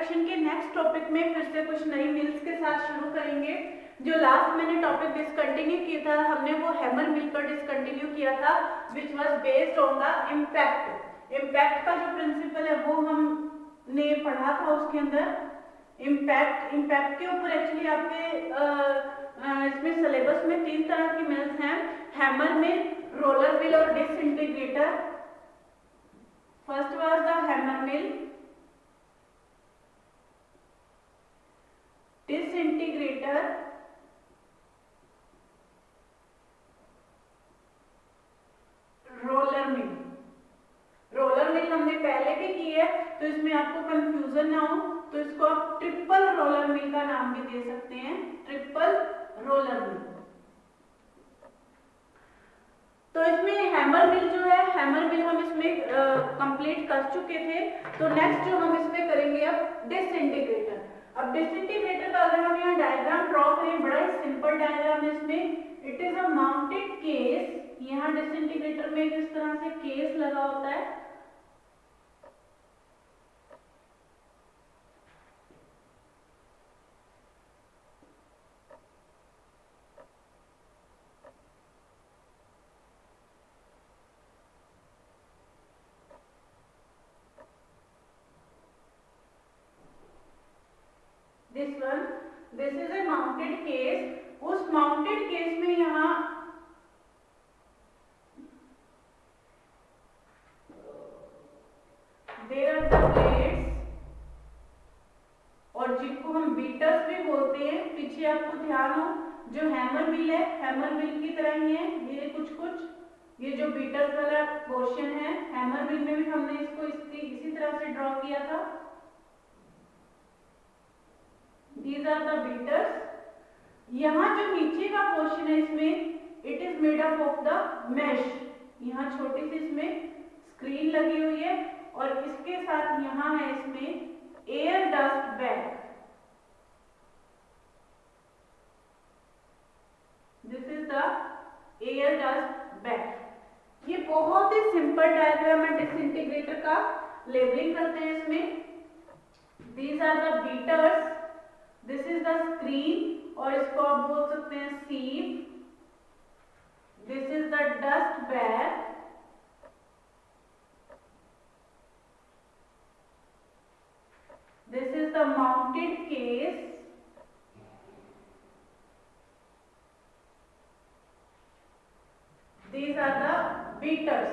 Introduction के next topic में फिर से कुछ नई मिल्स के साथ शुरू करेंगे। जो लास्ट मैंने टॉपिक डिसकंटिन्यू किया था, हमने वो हैमर मिल पर डिसकंटिन्यू किया था, which was based on the impact. Impact का जो प्रिंसिपल है वो हमने पढ़ा था। उसके अंदर इम्पैक्ट के ऊपर एक्चुअली आपके इसमें सिलेबस में 3 तरह की मिल्स हैं, हैमर मिल, रोलर मिल और disintegrator. First was the hammer mill, disintegrator, roller mill. Roller mill हमने पहले भी की है, तो इसमें आपको कंफ्यूजन ना हो तो इसको आप ट्रिपल रोलर मिल का नाम भी दे सकते हैं, ट्रिपल रोलर मिल। तो इसमें हैमर मिल जो है, हैमर मिल हम इसमें कंप्लीट कर चुके थे। तो नेक्स्ट जो हम इसमें करेंगे अब डिसइंटीग्रेटर। अब डिसइंटीग्रेटर का अगर हम यहाँ डायग्राम ड्रॉ करें, बड़ा ही सिंपल डायग्राम है इसमें। It is a mounted case. यहाँ डिसइंटीग्रेटर में इस तरह से केस लगा होता है। This is a mounted case. उस माउंटेड केस में यहाँ देयर आर द प्लेट्स, और जिनको हम बीटर्स भी बोलते हैं। पीछे आपको ध्यान हो, जो हैमर मिल है, हैमर मिल की तरह ही है ये कुछ ये जो बीटर्स वाला पोर्शन है, हैमर मिल में भी हमने इसको इसी तरह से ड्रॉ किया था। These are the beaters। यहाँ जो नीचे का पोर्शन है इसमें it is made up of the mash. यहाँ छोटी सी इसमें स्क्रीन लगी हुई है और इसके साथ यहाँ है इसमें air dust bag. This is the air dust bag. ये बहुत ही सिंपल डायग्राम है डिसइंटीग्रेटर का। लेबलिंग करते हैं इसमें। These are the beaters, this is the screen, और इसको आप बोल सकते हैं sieve. This is the dust bag, this is the mounted case, these are the beaters,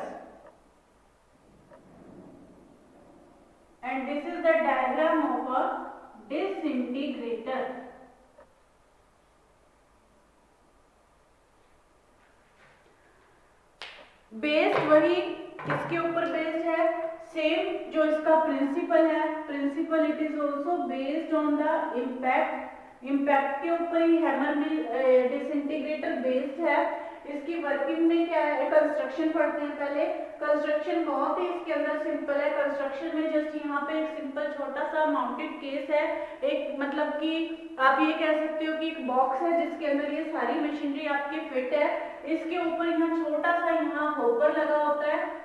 and this is the diagram of a disintegrator. Based वही किसके ऊपर based है, सेम जो इसका प्रिंसिपल है। Principal it is also based on the impact. Impact के ऊपर ही hammer mill disintegrator based है। इसकी वर्किंग में क्या है, कंस्ट्रक्शन पढ़ते हैं पहले। कंस्ट्रक्शन बहुत ही इसके अंदर सिंपल है। कंस्ट्रक्शन में जस्ट यहाँ पे एक सिंपल छोटा सा माउंटेड केस है। एक मतलब कि आप ये कह सकते हो कि एक बॉक्स है जिसके अंदर ये सारी मशीनरी आपकी फिट है। इसके ऊपर यहाँ छोटा सा यहाँ होपर लगा होता है।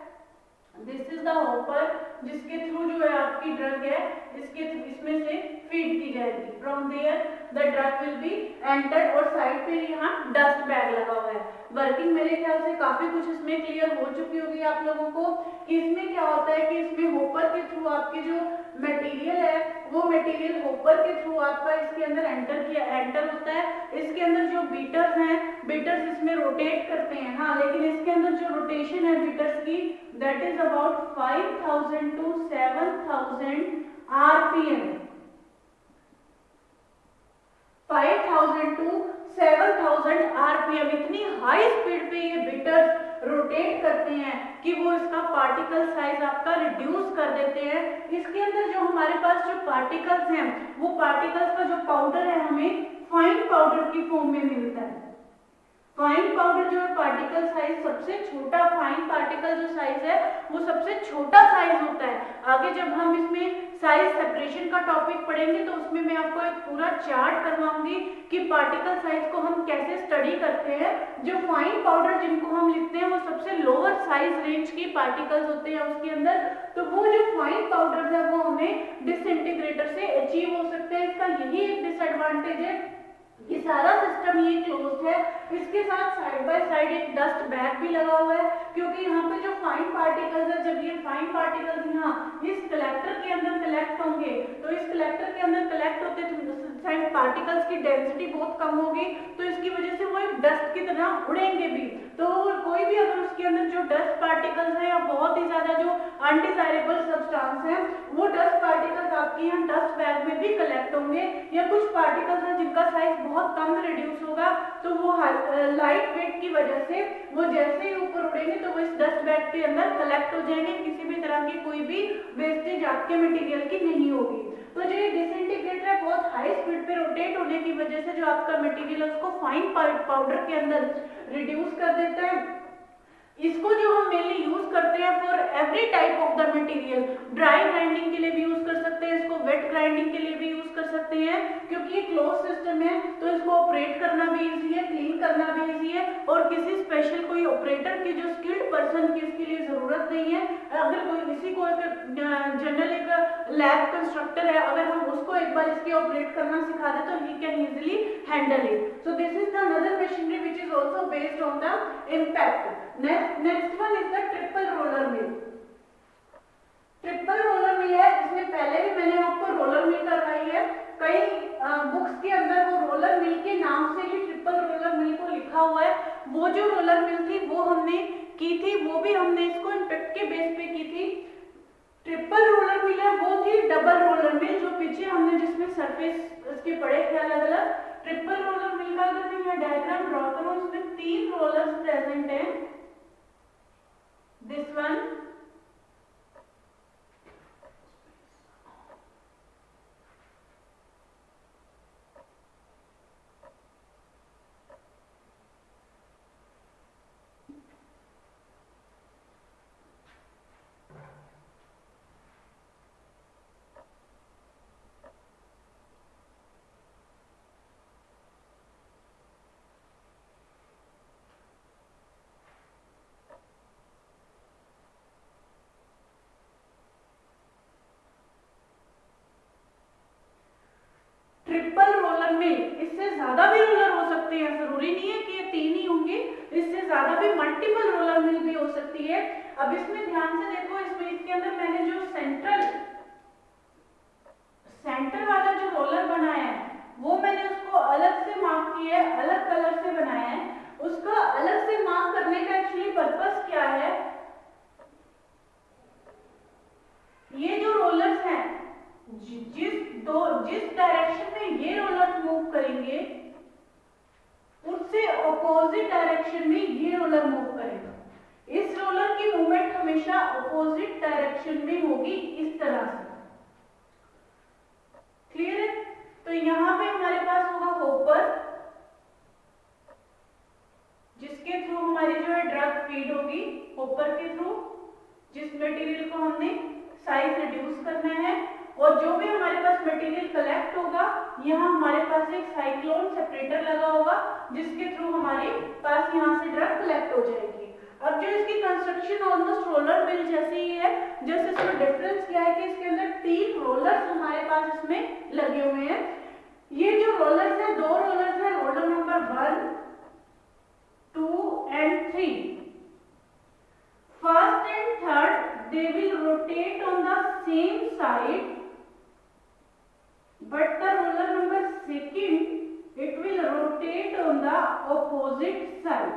दिस इज द होपर, जिसके थ्रू जो है आपकी ड्रग है इसमें से फीड की जाएगी। From there the drug will be entered, और साइड पे यहाँ डस्ट बैग लगा हुआ है। वर्किंग मेरे ख्याल से काफी कुछ इसमें क्लियर हो चुकी होगी आप लोगों को कि इसमें क्या होता है कि इसमें होपर के थ्रू आपके जो मटेरियल है वो मटेरियल होपर के थ्रू आपका इसके अंदर एंटर होता है। इसके अंदर जो बीटर्स हैं, बीटर्स इसमें रोटेट करते हैं। हाँ, लेकिन इसके अंदर जो रोटेशन है बीटर्स की, that is about 5000 to 7000 RPM। 5000 to 7000 RPM, इतनी हाई स्पीड पे ये बीटर्स रोटेट करते हैं कि वो इसका पार्टिकल साइज आपका रिड्यूस कर देते हैं। इसके अंदर जो हमारे पास जो पार्टिकल्स हैं, वो पार्टिकल्स का जो पाउडर है हमें फाइन पाउडर की फॉर्म में मिलता है। फाइन पाउडर जो है पार्टिकल साइज सबसे छोटा, फाइन पार्टिकल जो साइज है वो सबसे छोटा साइज होता है। आगे जब हम इसमें साइज सेपरेशन का टॉपिक पढ़ेंगे तो उसमें मैं आपको एक पूरा चार्ट करवाऊंगी कि पार्टिकल साइज को हम कैसे स्टडी करते हैं। जो फाइन पाउडर जिनको हम लिखते हैं वो सबसे लोअर साइज रेंज की पार्टिकल्स होते हैं उसके अंदर। तो वो जो फाइन पाउडर है वो हमें डिसइंटीग्रेटर से यही एक डिसएडवांटेज है, ये सारा सिस्टम ये क्लोज्ड है। इसके साथ साइड बाय साइड एक डस्ट बैग भी लगा हुआ है, क्योंकि यहाँ पे जो फाइन पार्टिकल्स है, जब ये फाइन पार्टिकल्स यहाँ इस कलेक्टर के अंदर कलेक्ट होंगे, तो इस कलेक्टर के अंदर कलेक्ट होते फाइन पार्टिकल्स की डेंसिटी बहुत कम होगी, तो इसकी वजह से वो एक डस्ट की तरह उड़ेंगे भी। तो कोई भी अगर उसके अंदर जो डस्ट पार्टिकल्स है या बहुत ही ज्यादा जो अनडिजायरेबल सब्सटेंस है, वो डस्ट पार्टिकल्स आपके यहाँ डस्ट बैग में भी कलेक्ट होंगे, या कुछ पार्टिकल्स हैं जिनका साइज बहुत कम रिड्यूस होगा, तो वो लाइट वेट की वजह से वो जैसे ही ऊपर उड़ेंगे तो वो इस डस्ट बैग के अंदर कलेक्ट हो जाएंगे, किसी भी तरह की कोई भी वेस्टेज आपके मटेरियल की नहीं होगी। तो जो ये डिसइंटीग्रेटर है बहुत हाई स्पीड पे रोटेट होने की वजह से जो आपका मटेरियल है उसको फाइन पाउडर के अंदर रिड्यूस कर देता है। इसको जो हम मेनली यूज करते हैं for every type of the material, dry grinding के लिए भी यूज कर सकते हैं, इसको वेट ग्राइंडिंग के लिए भी यूज कर सकते हैं, क्योंकि ये क्लोज सिस्टम है तो इसको ऑपरेट करना भी इजी है, क्लीन करना भी इजी है, और किसी स्पेशल कोई ऑपरेटर की जो स्किल्ड पर्सन की इसके लिए जरूरत नहीं है। अगर कोई किसी को जनरल एक लैब कंस्ट्रक्टर है, अगर हम उसको एक बार इसके ऑपरेट करना सिखा दे तो he can easily handle it. So this is the another machinery which is also based on the impact. Next one is the triple roller mill. Triple roller mill है, इसमें पहले भी मैंने आपको रोलर मिल करवाई है, कई बुक्स के अंदर वो रोलर मिल के नाम से ही ट्रिपल रोलर मिल को लिखा हुआ है। वो जो रोलर मिल थी वो हमने की थी, वो भी हमने इसको इम्पैक्ट के बेस पे की थी। ट्रिपल रोलर मिल है वो थी डबल रोलर मिल, जो पीछे हमने जिसमें सरफेस इसके पड़े थे अलग अलग। ट्रिपल रोलर मिल का अगर मैं डायग्राम ड्रॉ करूं, उसमें 3 रोलर्स प्रेजेंट हैं, दिस वन, ट्रिपल रोलर में इससे ज्यादा भी रोलर हो सकते हैं, जरूरी नहीं है कि ये 3 ही होंगे, इससे ज्यादा भी मल्टीपल रोलर मिल भी हो सकती है। अब इसमें ध्यान से देखो, इसमें इसके अंदर मैंने जो सेंटर वाला जो रोलर बनाया है वो मैंने उसको अलग से मार्क किया है, अलग कलर से बनाया है। उसका अलग से मार्क करने का एक्चुअली पर्पस क्या है, ये जो रोलर्स हैं जिस डायरेक्शन में ये रोलर मूव करेंगे उससे अपोजिट डायरेक्शन में ये रोलर मूव करेगा। इस रोलर की मूवमेंट हमेशा अपोजिट डायरेक्शन में होगी, इस तरह से। क्लियर है? तो यहां पे हमारे पास होगा होपर, जिसके थ्रू हमारी जो है ड्रग फीड होगी, होपर के थ्रू, जिस मटेरियल को हमने साइज रिड्यूस करना है। और जो भी हमारे पास मटेरियल कलेक्ट होगा, यहाँ हमारे पास एक साइक्लोन सेपरेटर लगा होगा, जिसके थ्रू हमारे पास यहाँ से ड्रग कलेक्ट हो जाएगी। अब जो इसकी कंस्ट्रक्शन ऑलमोस्ट रोलर मिल जैसे ही है, जस्ट इसमें डिफरेंस क्या है कि इसके अंदर 3 रोलर्स हमारे पास इसमें लगे हुए हैं। ये जो रोलर्स हैं, 2 रोलर्स हैं, roller number 1, 2 and 3. First and third, they will rotate on the same side, but the roller number 2, it will rotate on the opposite side.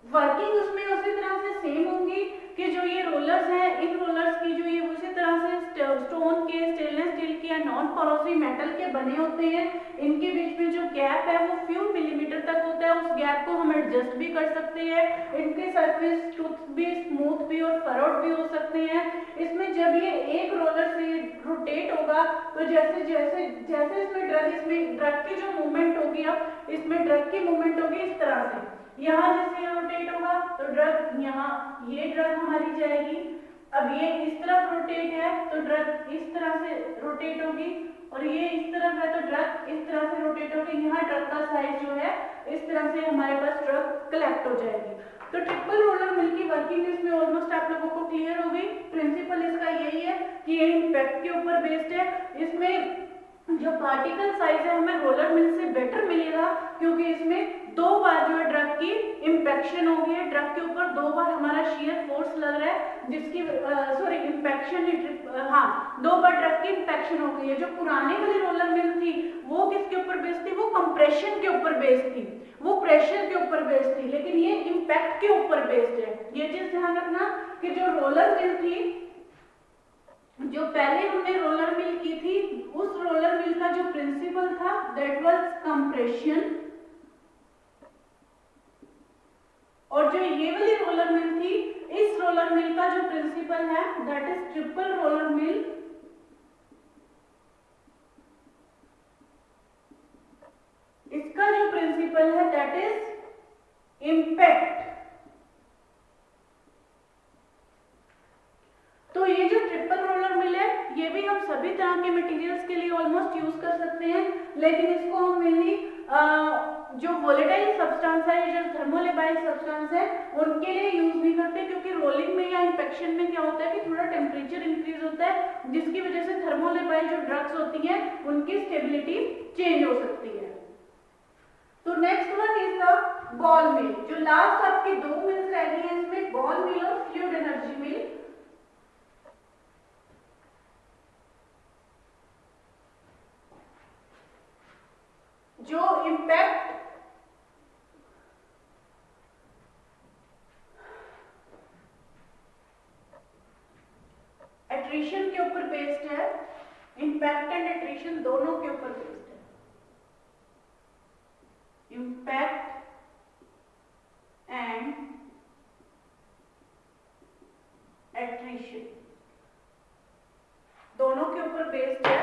Working उसमें उसी तरह से सेम होंगी कि जो ये रोलर्स हैं, इन रोलर्स की जो ये उसी तरह से स्टोन के, स्टेनलेस स्टील के या नॉन कोरोसिव मेटल के बने होते हैं। इनके बीच में जो गैप है वो फ्यू मिलीमीटर तक होता है, उस गैप को हम एडजस्ट भी कर सकते हैं। इनके सरफेस भी स्मूथ भी और फरोड भी हो सकते हैं। इसमें जब ये एक रोलर से रोटेट होगा तो जैसे जैसे जैसे इसमें ड्रग की जो मूवमेंट होगी, अब इसमें ड्रग की मूवमेंट होगी इस तरह से, यहाँ जैसे रोटेट होगा तो ड्रग यहाँ, ये ड्रग हमारी जाएगी। अब ये इस तरफ रोटेट है तो ड्रग इस तरह से रोटेट होगी, और ये इस तरफ है तो ड्रग इस तरह से रोटेट होगी। यहाँ ड्रग का साइज जो है इस तरह से हमारे पास ड्रग कलेक्ट हो जाएगी। तो ट्रिपल रोलर मिल की वर्किंग इसमें ऑलमोस्ट आप लोगों को क्लियर हो गई। प्रिंसिपल इसका यही है कि जो पार्टिकल साइज है हमें रोलर मिल से बेटर मिलेगा, क्योंकि इसमें 2 बार जो है ड्रग की इंपेक्शन हो गई है, ड्रग के ऊपर 2 बार हमारा शेयर फोर्स लग रहा है, जिसकी सॉरी इंपेक्शन हाँ 2 बार ड्रग की इंपेक्शन हो गई है। जो पुराने वाली रोलर मिल थी वो किसके ऊपर बेस्ड थी, वो कंप्रेशन के ऊपर बेस्ड थी, वो प्रेशर के ऊपर बेस्ड थी, लेकिन ये इंपैक्ट के ऊपर बेस्ड है। ये चीज ध्यान रखना कि जो रोलर मिल थी, जो पहले हमने रोलर मिल की थी, उस रोलर मिल का जो प्रिंसिपल था दैट वाज कंप्रेशन, और जो ये वाली रोलर मिल थी, इस रोलर मिल का जो प्रिंसिपल है that is triple roller mill. इसका जो प्रिंसिपल है दैट इज इंपैक्ट। तो ये जो ट्रिपल रोलर मिल है ये भी हम सभी तरह के मटेरियल्स के लिए ऑलमोस्ट यूज कर सकते हैं, लेकिन इसको हम मेनली जो वोलेटाइल सब्सटेंस है, जो थर्मोलेबाइल सब्सटेंस है उनके लिए यूज नहीं करते, क्योंकि रोलिंग में या इंफेक्शन में क्या होता है कि थोड़ा टेम्परेचर इंक्रीज होता है, जिसकी वजह से थर्मोलेबाइल जो ड्रग्स होती हैं उनकी स्टेबिलिटी चेंज हो सकती है। तो next one is the ball mill. जो लास्ट आपकी 2 मिल्स रह गई हैं इसमें, बॉल मिल और फ्लूइड एनर्जी मिल। जो इंपैक्ट एट्रिशन के ऊपर बेस्ड है, इंपैक्ट एंड एट्रिशन दोनों के ऊपर बेस्ड है। इंपैक्ट एंड एट्रिशन दोनों के ऊपर बेस्ड है,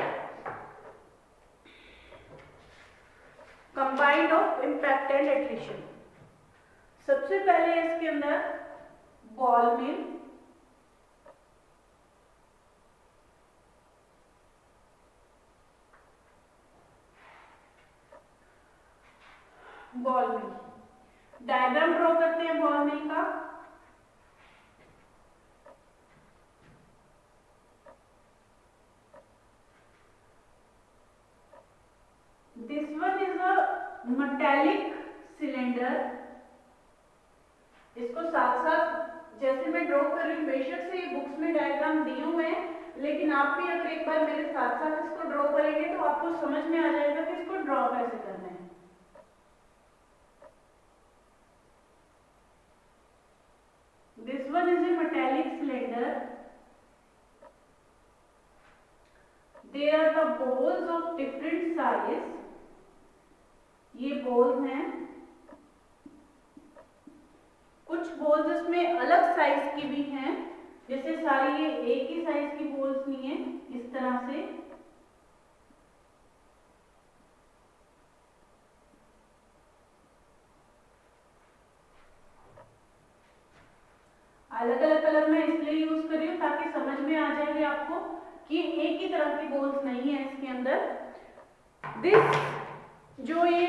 combined of impact and attrition. सबसे पहले इसके अंदर बॉल मिल, बॉल मिल डायग्राम ड्रॉ करते हैं बॉल मिल का। This one is a metallic cylinder. इसको साथ साथ जैसे मैं ड्रॉ कर रही हूँ, बेशक से ये बुक्स में डायग्राम दिए हुए हैं, लेकिन आप भी अगर एक बार मेरे साथ साथ इसको ड्रॉ करेंगे तो आपको समझ में आ जाएगा कि इसको ड्रॉ कैसे करना है। This one is a metallic cylinder. There are the balls of different size. ये balls हैं, कुछ balls इसमें अलग साइज की भी हैं, जैसे सारी ये एक ही साइज की balls नहीं है, इस तरह से अलग अलग कलर में इसलिए यूज कर रही हूँ ताकि समझ में आ जाएगी आपको कि एक ही तरह की बॉल्स नहीं है इसके अंदर। दिस जो ये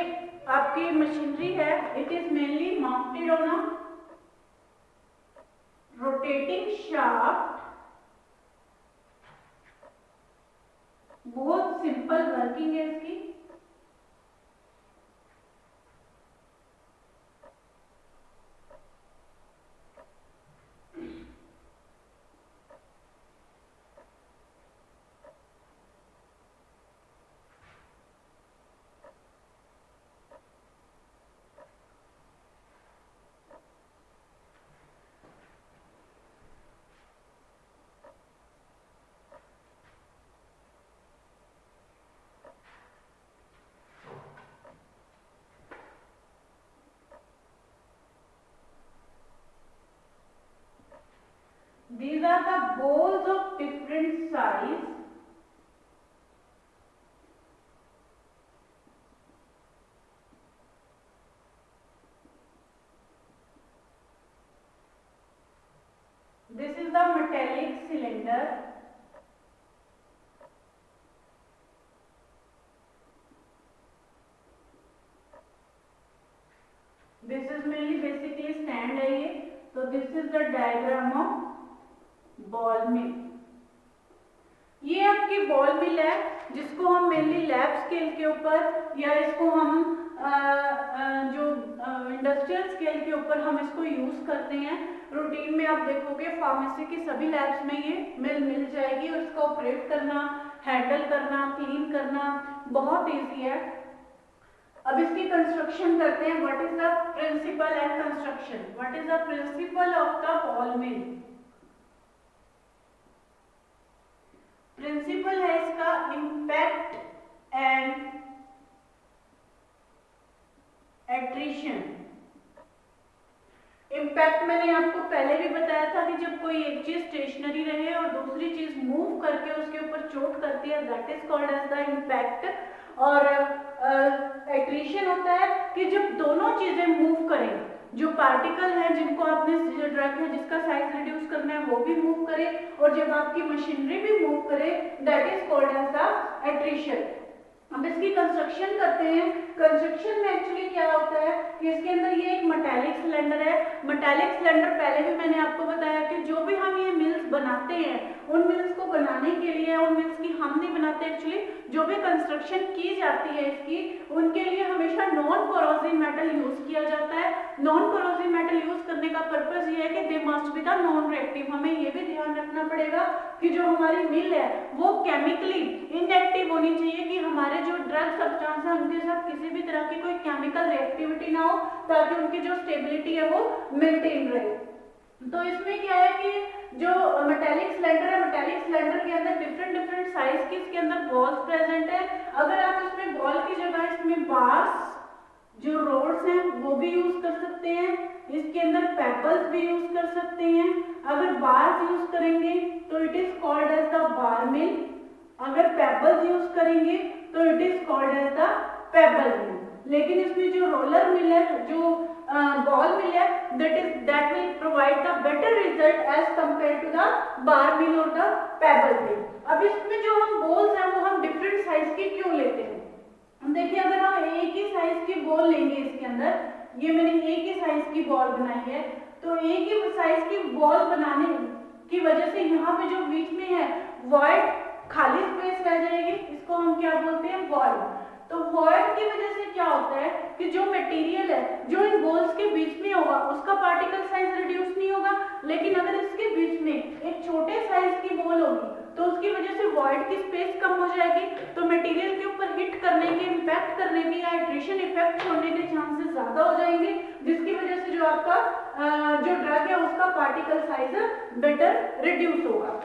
आपकी मशीनरी है, it is mainly mounted on a rotating shaft. बहुत सिंपल वर्किंग है इसकी। These are the balls of different size. This is the metallic cylinder. This is mainly basically stand है ये, so this is the diagram of ball mill. ये आपकी ball मिल है जिसको हम मेनली लैब स्केल के ऊपर या इसको हम जो इंडस्ट्रियल स्केल के ऊपर हम इसको यूज करते हैं। रूटीन में आप देखोगे फार्मेसी की सभी लैब्स में ये मिल जाएगी और इसका ऑपरेट करना, हैंडल करना, क्लीन करना बहुत ईजी है। अब इसकी कंस्ट्रक्शन करते हैं। What is the principle and construction? What is the principle of the ball mill? Principle है इसका इम्पैक्ट एंड एट्रिशन। इम्पैक्ट मैंने आपको पहले भी बताया था कि जब कोई एक चीज स्टेशनरी रहे और दूसरी चीज मूव करके उसके ऊपर चोट करती है, that is called as the impact. और एट्रिशन होता है कि जब दोनों चीजें मूव करें, जो पार्टिकल है जिनको आपने जो ड्रग है जिसका साइज रिड्यूस करना है वो भी मूव करे और जब आपकी मशीनरी भी मूव करे, that is called as the attrition. अब इसकी कंस्ट्रक्शन करते हैं। कंस्ट्रक्शन में एक्चुअली क्या होता है कि इसके अंदर ये एक मेटालिक सिलेंडर है। मेटालिक सिलेंडर पहले भी मैंने आपको बताया कि जो भी हम ये मिल्स बनाते हैं, उन मिल्स को बनाने के लिए, उन मिल्स की हम नहीं बनाते एक्चुअली, जो भी कंस्ट्रक्शन की जाती है इसकी, उनके लिए हमेशा नॉन कोरोसिव मेटल यूज किया जाता है। नॉन कोरोसिव मेटल यूज करने का पर्पस ये है कि they must be the non reactive. हमें ये भी ध्यान रखना पड़ेगा कि जो हमारी मिल है वो केमिकली इनएक्टिव होनी चाहिए, कि हमारे जो ड्रग सब्सटेंस है उनके साथ किसी भी तरह की कोई केमिकल रिएक्टिविटी ना हो, ताकि उनकी जो स्टेबिलिटी है वो मेंटेन रहे। तो इसमें क्या है कि जो मेटालिक सिलेंडर है, मेटालिक सिलेंडर के अंदर डिफरेंट साइज की इसके अंदर बॉल्स प्रेजेंट है। अगर आप इसमें बॉल की जगह इसमें बार्स, जो रोड्स हैं वो भी यूज कर सकते हैं। इसके अंदर पेबल्स भी यूज कर सकते हैं। अगर बार्स यूज करेंगे तो it is called as the bar mill. अगर पेबल्स यूज करेंगे तो it is called as the pebble mill. लेकिन इसमें जो रोलर मिल है, जो बॉल मिल है, that will provide the better result as compared to the bar mill or the pebble mill। अब इसमें जो हम बॉल्स हैं वो हम डिफरेंट साइज की क्यों लेते हैं? देखिए, अगर हम एक ही साइज की बॉल लेंगे, इसके अंदर ये मैंने एक ही साइज की बॉल बनाई है, तो एक ही साइज की बॉल बनाने की वजह से यहाँ पे जो बीच में है वॉइड खाली स्पेस रह जाएगी, इसको हम क्या बोलते हैं? वॉइड। तो वॉइड की वजह से क्या होता है कि जो मटेरियल है जो इन बॉल्स के बीच में होगा उसका पार्टिकल साइज रिड्यूस नहीं होगा, लेकिन अगर इसके बीच में एक छोटे साइज की बॉल होगी तो उसकी वजह से वॉइड की स्पेस कम हो जाएगी, तो मटेरियल के ऊपर हिट करने के, इंपैक्ट करने के या एट्रिशन इफेक्ट होने के चांसेस ज्यादा हो जाएंगे, जिसकी वजह से जो आपका जो ड्रग है उसका पार्टिकल साइज बेटर रिड्यूस होगा।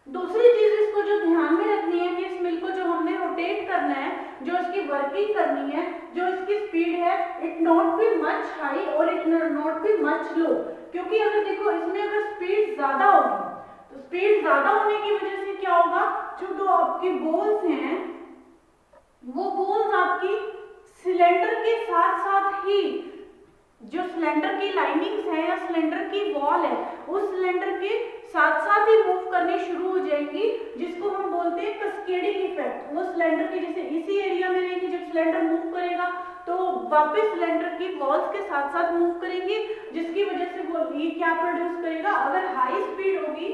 दूसरी चीज इसको जो ध्यान में रखनी है कि इस मिल को जो हमने रोटेट करना है, जो इसकी वर्किंग करनी है, जो इसकी स्पीड है, it not be much high और इट नॉट बी मच लो। क्योंकि अगर देखो इसमें अगर स्पीड ज्यादा होगी तो स्पीड ज्यादा होने की वजह से क्या होगा, जो आपकी बॉल्स हैं वो बॉल्स आपकी सिलेंडर के साथ साथ ही जो सिलेंडर की लाइनिंग्स है या सिलेंडर की वॉल है उस सिलेंडर के साथ साथ ही मूव करनी शुरू हो जाएंगी, जिसको हम बोलते हैं कैस्केडिंग इफेक्ट। वो सिलेंडर की जैसे इसी एरिया में रहेंगी, जब सिलेंडर मूव करेगा तो वापस सिलेंडर की वॉल्स के साथ साथ मूव करेंगी, जिसकी वजह से वो ये क्या प्रोड्यूस करेगा, अगर हाई स्पीड होगी,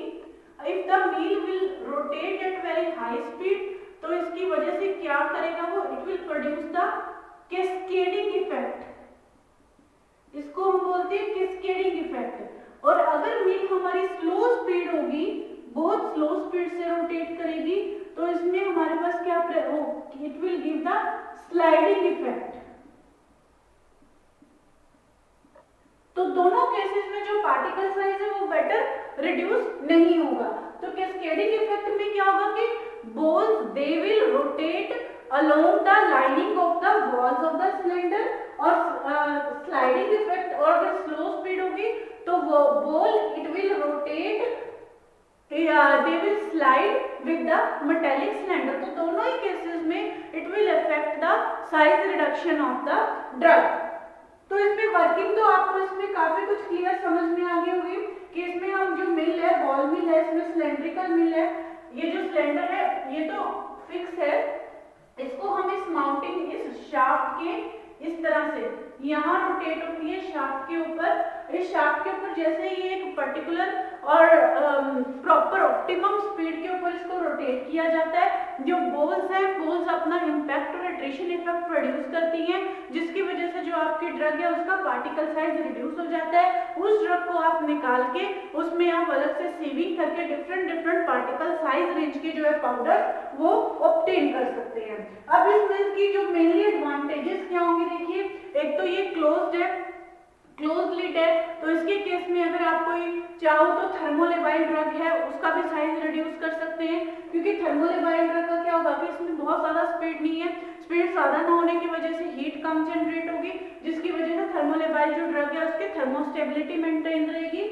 if the wheel will rotate at very high speed, तो इसकी वजह से क्या करेगा वो, it will produce the cascading effect. इसको हम बोलते हैं कैस्केडिंग इफेक्ट। और अगर व्हील हमारी स्लो स्पीड होगी, बहुत स्लो स्पीड से रोटेट करेगी, तो इसमें हमारे पास क्या हो, it will give the sliding effect. तो दोनों केसेस में जो पार्टिकल साइज है वो बेटर रिड्यूस नहीं होगा। तो कैस्केडिंग इफेक्ट में क्या होगा कि balls they will rotate along the lining of the walls of the cylinder, और sliding effect और अगर slow speed होगी तो वो ball it will rotate, they will slide with the metallic cylinder। तो दोनों ही केसेस में it will affect the size reduction of the drug। तो इसमें वर्किंग तो आपको इसमें काफी कुछ क्लियर समझ में आ गई होगी कि इसमें हम जो मिल है, बॉल मिल है, इसमें सिलेंड्रिकल मिल है, ये जो सिलेंडर है ये तो फिक्स है, इसको हम इस माउंटिंग, इस शाफ्ट के इस तरह से यहाँ रोटेट होती है शाफ्ट के ऊपर। इस शाफ्ट के ऊपर जैसे ही एक पर्टिकुलर और प्रॉपर ऑप्टिमम स्पीड के ऊपर इसको रोटेट किया जाता है, जो बोल्स हैं बोल्स अपना इम्पैक्ट और एट्रिशन इफेक्ट प्रोड्यूस करती हैं, जिसकी वजह से जो आपकी ड्रग है उसका पार्टिकल साइज रिड्यूस हो जाता है। उस ड्रग को आप निकाल के उसमें आप अलग से सीविंग करके different different particle size range के जो है पाउडर वो ऑब्टेन कर सकते हैं। अब इसमें की जो मेनली एडवांटेजेस क्या होंगे, देखिए एक तो ये क्लोज्ड है, क्लोज लिड है, तो इसके केस में अगर आप कोई चाहो तो थर्मोलेबाइल ड्रग है उसका भी साइज रिड्यूस कर सकते हैं, क्योंकि थर्मोलेबाइल ड्रग का क्या होगा कि इसमें बहुत ज्यादा स्पीड नहीं है, स्पीड ज्यादा ना होने की वजह से हीट कम जनरेट होगी, जिसकी वजह से थर्मोलेबाइल जो ड्रग है उसकी थर्मोस्टेबिलिटी मेंटेन रहेगी।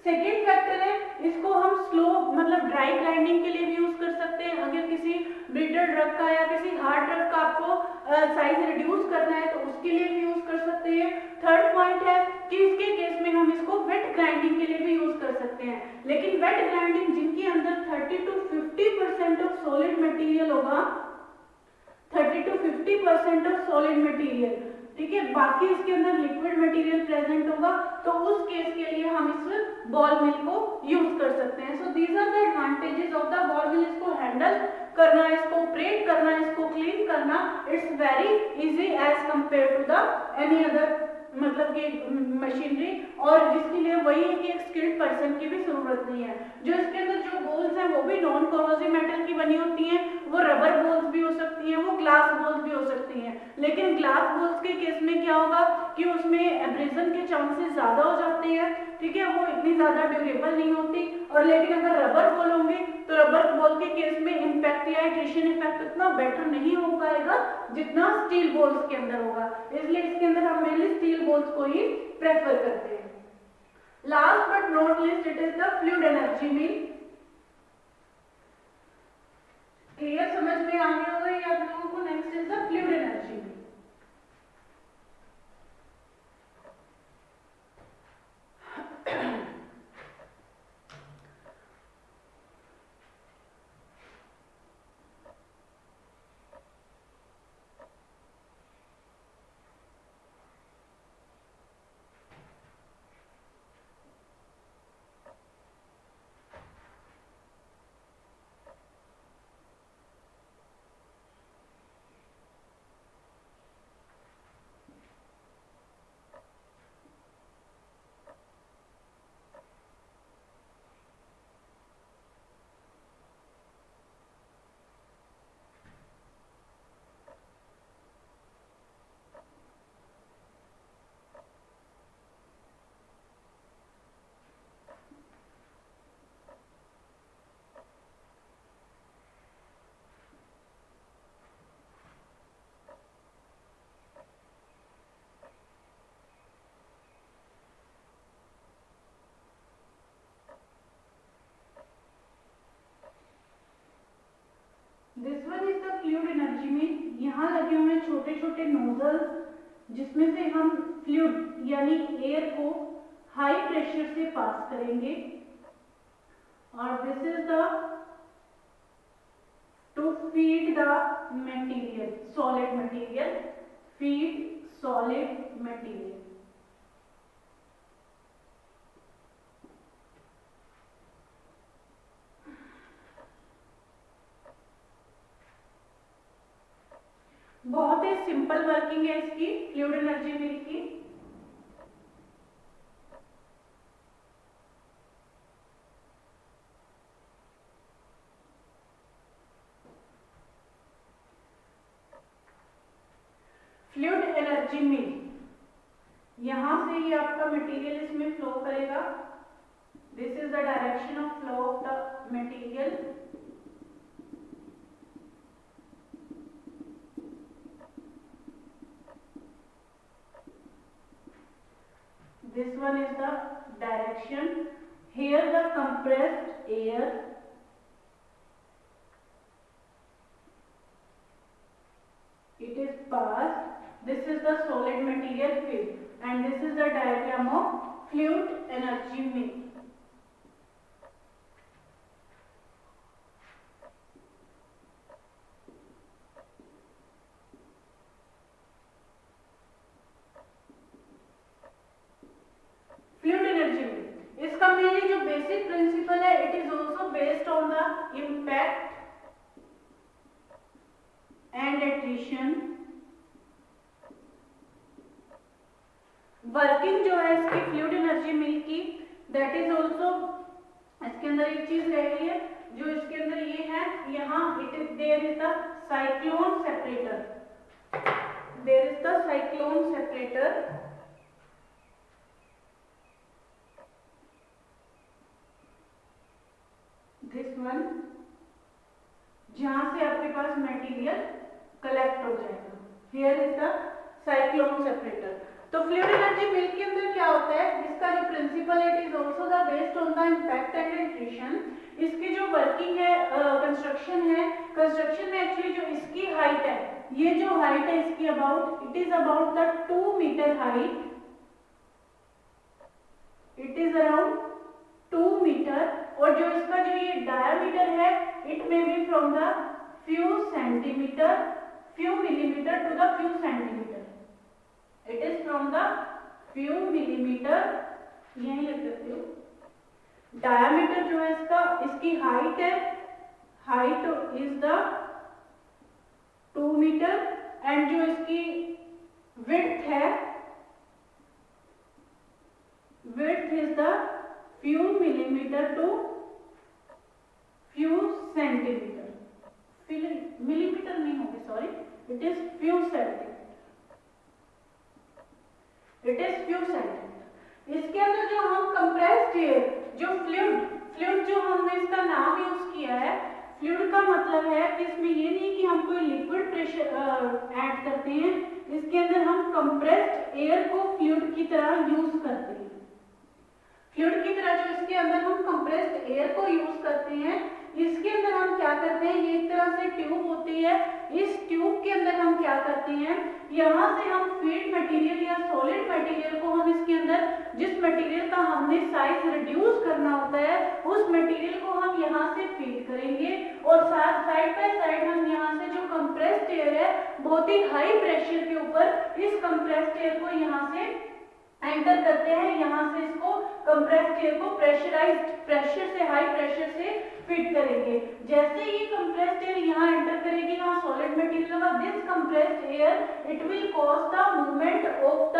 सेकेंड फैक्टर है, इसको हम स्लो मतलब ड्राई ग्राइंडिंग के लिए भी यूज कर सकते हैं। अगर किसी ब्रिटल ड्रग का या किसी हार्ड ड्रग का आपको साइज रिड्यूस करना है तो उसके लिए भी यूज कर सकते हैं। थर्ड पॉइंट है कि इसके केस में हम इसको वेट ग्राइंडिंग के लिए भी यूज कर सकते हैं, लेकिन वेट ग्राइंडिंग जिनके अंदर 30 to 50% ऑफ सॉलिड मटेरियल होगा, 30 to 50% ऑफ सॉलिड मटेरियल, ठीक है, बाकी इसके अंदर लिक्विड मटेरियल प्रेजेंट होगा, तो उस केस के लिए हम इस बॉल मिल को यूज कर सकते हैं। So these are the advantages of the ball mill. इसको हैंडल करना, इसको ऑपरेट करना, इसको क्लीन करना, it's very easy as compare to the any other मतलब कि मशीनरी, और जिसके लिए वही है कि एक स्किल्ड पर्सन की भी जरूरत नहीं है। जो इसके अंदर जो बोल्स हैं वो भी नॉन कोरोसिव मेटल की बनी होती हैं, वो रबर बोल्स भी हो सकती हैं, वो ग्लास बोल्स भी हो सकती हैं, लेकिन ग्लास बोल्स के केस में क्या होगा कि उसमें एब्रेजन के चांसेस ज्यादा हो जाते हैं, ठीक है, वो इतनी ज्यादा ड्यूरेबल नहीं होती। और लेकिन अगर रबर बॉल होंगे तो रबर बॉल के केस में इम्पैक्ट या एट्रिशन इफेक्ट उतना बेटर नहीं हो पाएगा जितना स्टील बॉल्स के अंदर होगा, इसलिए इसके अंदर हम मेनली स्टील बॉल्स को ही प्रेफर करते हैं। Last but not least it is the fluid energy mill. Clear समझ में आ गया होगा ये आप लोगों को। Next is the fluid energy mill. This one is the fluid energy mill. यहाँ लगे हुए हैं छोटे छोटे नोजल्स जिसमें से हम फ्लूइड यानी एयर को हाई प्रेशर से पास करेंगे, और this is the two feed the material, solid material, feed solid material. बहुत ही सिंपल वर्किंग है इसकी फ्लूइड एनर्जी मील की। फ्लूइड एनर्जी मील, यहां से ही आपका मटेरियल इसमें फ्लो करेगा। This is the direction of flow of the material. This one is the direction. Here the compressed air, it is passed. This is the solid material field, and this is the diagram of fluid energy meal. impact and attrition, working जो है इसकी fluid energy मिल की, that is also, इसके अंदर एक चीज रह गई है जो इसके अंदर ये है, यहाँ it is there is the cyclone separator, there is the cyclone separator, this one, जहां से आपके पास मटेरियल कलेक्ट हो जाएगा, here is the cyclone separator. तो फ्लूइड एनर्जी मिल के अंदर क्या होता है, इसका जो principle it is also the based on the impact and attrition, इसकी जो वर्किंग है, कंस्ट्रक्शन है, कंस्ट्रक्शन में एक्चुअली जो इसकी हाइट है, ये जो हाइट है इसकी about, it is about the 2 metre height, it is around 2 metre, और जो इसका जो ये डायामीटर है, it may be from the few centimetre, few millimetre to the few centimetre, it is from the few millimetre, यही लिख सकते हो। डायामीटर जो है इसका, इसकी हाइट है, height is the 2 metre, and जो इसकी विड्थ है, width is the few millimeter to few centimeter, millimeter नहीं होगी, sorry, it is few centimeter, it is few centimeter। इसके अंदर जो हम कंप्रेस्ड एयर, जो फ्लूइड जो हमने इसका नाम यूज किया है, फ्लूइड का मतलब है कि इसमें ये नहीं कि हम कोई लिक्विड प्रेशर ऐड करते हैं, इसके अंदर हम कंप्रेस्ड एयर को फ्लूइड की तरह यूज करते हैं, फ्लूइड की तरह जो इसके अंदर हम कंप्रेस्ड एयर को यूज करते हैं, इसके अंदर हम क्या करते हैं, ये एक तरह से ट्यूब होती है, इस ट्यूब के अंदर हम क्या करते हैं, यहाँ से हम फीड मटेरियल या सॉलिड मटेरियल को हम इसके अंदर, जिस मटेरियल का हमने साइज रिड्यूस करना होता है, उस मटेरियल को हम यहाँ से फीड करेंगे, और साथ साइड बाय साइड हम यहाँ से जो कंप्रेस्ड एयर है, बहुत ही हाई प्रेशर के ऊपर इस कंप्रेस्ड एयर को यहाँ से एंटर करते हैं, यहाँ से इसको कंप्रेस्ड एयर को प्रेशराइज्ड प्रेशर से, हाई प्रेशर से फीड करेंगे। जैसे ये कंप्रेस्ड एयर यहाँ एंटर करेगी, यहाँ सॉलिड मटेरियल होगा, this compressed air it will cause the movement of the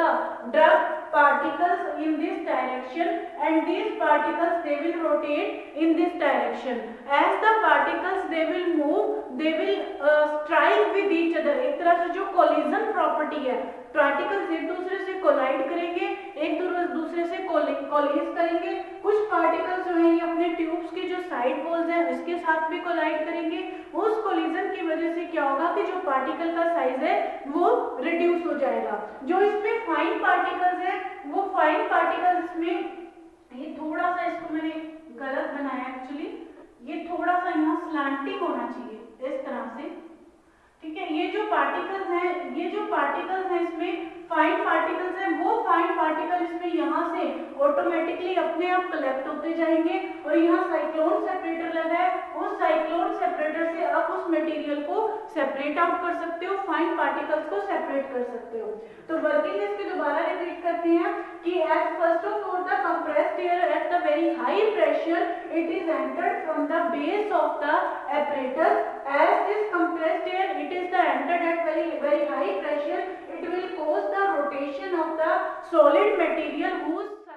drug particles in this direction, and these particles they will rotate in this direction, as the particles they will move, they will strike with each other, एक तरह से जो collision property है, particles एक दूसरे से collide करेंगे, एक दूसरे से कोलिज करेंगे, कुछ पार्टिकल्स जो है ये अपने ट्यूब्स के जो साइड वॉल्स हैं उसके साथ भी कोलाइड करेंगे, उस कोलिजन की वजह से क्या होगा कि जो पार्टिकल का साइज है वो रिड्यूस हो जाएगा। जो इसमें फाइन पार्टिकल्स है, वो फाइन पार्टिकल्स इसमें, ये थोड़ा सा इसको मैंने गलत बनाया एक्चुअली, ये थोड़ा सा यहाँ स्लांटिंग होना चाहिए इस तरह से, ठीक है। ये जो पार्टिकल्स हैं, ये जो पार्टिकल्स हैं इसमें फाइन पार्टिकल्स हैं, वो फाइन पार्टिकल इसमें यहाँ से ऑटोमेटिकली अपने आप कलेक्ट होते जाएंगे, और यहाँ साइक्लोन सेपरेटर लगा है, उस साइक्लोन सेपरेटर से आप उस मटेरियल को सेपरेट आउट कर सकते हो, फाइन पार्टिकल्स को सेपरेट कर सकते हो। तो वर्किंग इसके दोबारा रिपीट करते हैं कि as first of all the compressed air at the very high pressure it is entered from the base of the apparatus, as this compressed air it is the entered at very high pressure, it will cause the rotation of the solid material whose